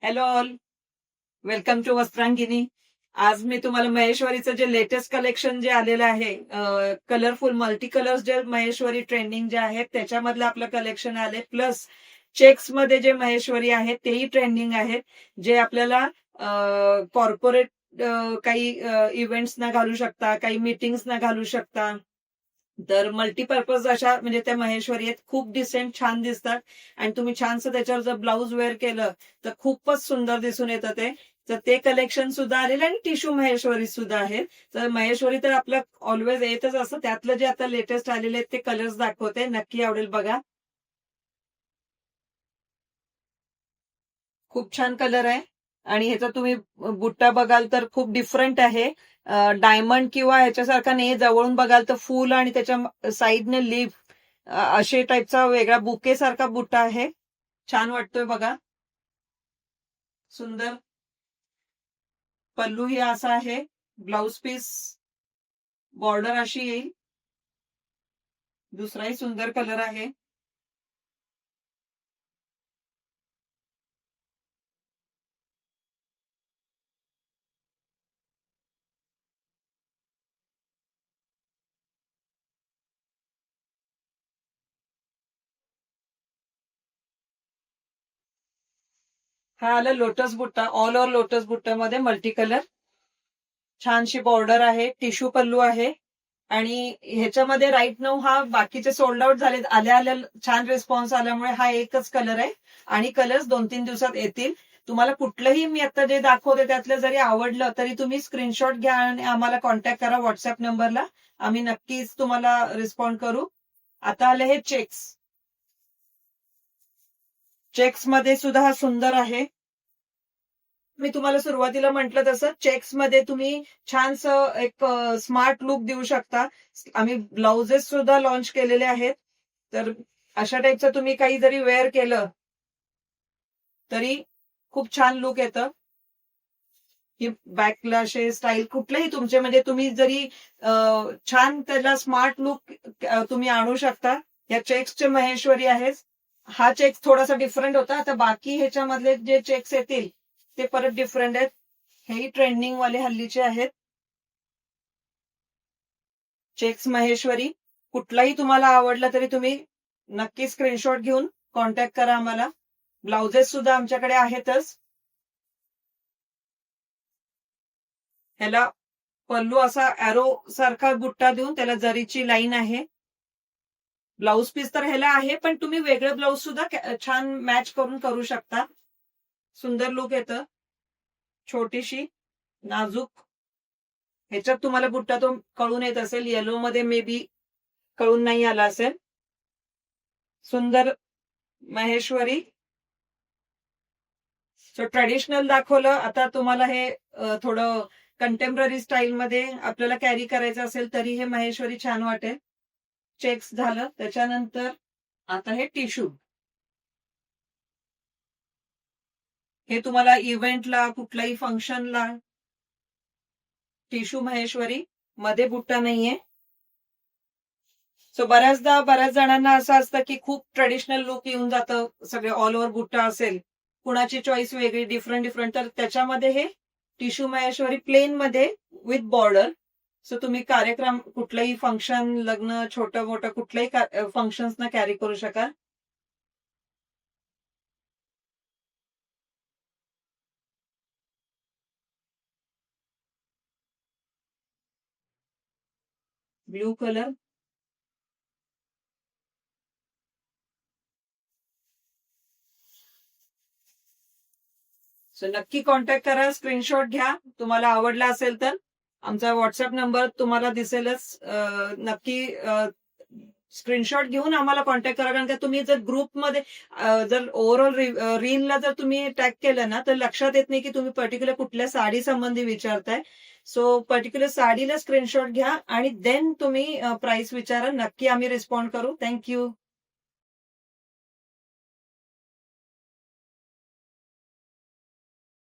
Hello all, welcome to Vastrangini. आज मी तुम्हाला महेश्वरीचं जे लेटेस्ट कलेक्शन जे आलेलं आहे, कलरफुल मल्टी कलर्स जे महेश्वरी ट्रेंडिंग जे आहेत त्याच्यामधलं आपलं कलेक्शन आले, प्लस चेक्स मध्ये जे महेश्वरी आहेत तेही ट्रेंडिंग आहेत, जे आपल्याला कॉर्पोरेट काही इव्हेंट्स ना घालू शकता, काही मीटिंग्स ना घालू शकता. तर मल्टीपर्पज अशा म्हणजे त्या महेश्वरी आहेत, खूप डिसेंट छान दिसतात. आणि तुम्ही छानसं त्याच्यावर जर ब्लाऊज वेअर केलं तर खूपच सुंदर दिसून येतं ते. तर ते कलेक्शन सुद्धा आलेलं आणि टिश्यू महेश्वरी सुद्धा आहे. तर महेश्वरी तर आपलं ऑलवेज येतच असतं. त्यातलं जे आता लेटेस्ट आलेले आहेत ते कलर्स दाखवते, नक्की आवडेल बघा. खूप छान कलर आहे. आणि ह्याचा तुम्ही बुट्टा बघाल तर खूप डिफरंट आहे. डायमंड किंवा ह्याच्यासारखा नाही, जवळून बघाल तर फुल आणि त्याच्या साईडने लीफ अशा टाईपचा वेगळा बुके सारखा बुट्टा आहे. छान वाटतोय बघा, सुंदर. पल्लू ही असा आहे, ब्लाउज पीस बॉर्डर अशी येईल. दुसराही सुंदर कलर आहे. हा आला लोटस बुट्टा, ऑल ओव्हर लोटस बुट्ट्यामध्ये मल्टी कलर. छानशी बॉर्डर आहे, टिश्यू पल्लू आहे. आणि ह्याच्यामध्ये राईट नाऊ हा बाकीचे सोल्ड आउट झाले, आल्या आल्या छान रिस्पॉन्स आल्यामुळे हा एकच कलर आहे. आणि कलर्स 2-3 दिवसात येतील. तुम्हाला कुठलंही मी आता जे दाखवते त्यातलं जरी आवडलं तरी तुम्ही स्क्रीनशॉट घ्या आणि आम्हाला कॉन्टॅक्ट करा व्हॉट्सअप नंबरला. आम्ही नक्कीच तुम्हाला रिस्पॉन्ड करू. आता आले हे चेक्स. चेक्स मध्ये सुद्धा हा सुंदर आहे. मी तुम्हाला सुरुवातीला म्हटलं तसं चेक्स मध्ये तुम्ही छानसं एक स्मार्ट लुक देऊ शकता. आम्ही ब्लाउजेस सुद्धा लॉन्च केलेले आहेत. तर अशा टाईपचं तुम्ही काही जरी वेअर केलं तरी खूप छान लुक येतं. ही बॅकला असे स्टाईल कुठलेही तुमचे म्हणजे तुम्ही जरी छान त्याला स्मार्ट लुक तुम्ही आणू शकता. या चेक्सचे महेश्वरी आहेत. हा चेक्स थोडासा डिफरंट होता. आता बाकी ह्याच्यामधले जे चेक्स येतील ते परत डिफरंट आहेत. हेही ट्रेंडिंग वाले हल्लीचे आहेत. चेक्स महेश्वरी कुठलाही तुम्हाला आवडला तरी तुम्ही नक्की स्क्रीनशॉट घेऊन कॉन्टॅक्ट करा आम्हाला. ब्लाउजेस सुद्धा आमच्याकडे आहेतच. ह्याला पल्लू असा अॅरो सारखा बुट्टा देऊन त्याला जरीची लाईन आहे. ब्लाउज पीस तर ह्याला आहे, पण तुम्ही वेगळं ब्लाउज सुद्धा छान मॅच करून करू शकता. सुंदर लुक येतं. छोटीशी नाजूक ह्याच्यात तुम्हाला बुट्टा तो कळून येत असेल, येलो मध्ये मे बी कळून नाही आला असेल. सुंदर महेश्वरी. सो ट्रेडिशनल दाखवलं. आता तुम्हाला हे थोडं कंटेम्पररी स्टाईलमध्ये आपल्याला कॅरी करायचं असेल तरी हे महेश्वरी छान वाटेल. चेक्स झालं. त्याच्यानंतर आता हे टिश्यू. हे तुम्हाला इव्हेंटला कुठल्याही फंक्शनला टिश्यू महेश्वरी, मध्ये बुट्टा नाहीये. सो बऱ्याचदा बऱ्याच जणांना असं असतं की खूप ट्रेडिशनल लुक येऊन जातं, सगळे ऑल ओव्हर बुट्टा असेल, कुणाची चॉईस वेगळी डिफरंट डिफरंट. तर त्याच्यामध्ये हे टिश्यू महेश्वरी प्लेन मध्ये विथ बॉर्डर. सो तुम्ही कार्यक्रम कुठलंही फंक्शन, लग्न, छोटं मोठं कुठल्याही फंक्शन्सना कॅरी करू शकाल. Blue colour. सो नक्की कॉन्टॅक्ट करा, स्क्रीनशॉट घ्या. तुम्हाला आवडला असेल तर आमचा व्हॉट्सअप नंबर तुम्हाला दिसेलच. नक्की स्क्रीनशॉट घेऊन आम्हाला कॉन्टॅक्ट करा. कारण का तुम्ही जर ग्रुपमध्ये जर ओव्हरऑल रीलला जर तुम्ही टॅग केलं ना तर लक्षात येत नाही की तुम्ही पर्टिक्युलर कुठल्या साडी संबंधी विचारताय. सो पर्टिक्युलर साडीला स्क्रीनशॉट घ्या आणि देन तुम्ही प्राइस विचारा. नक्की आम्ही रिस्पॉन्ड करू. थँक्यू.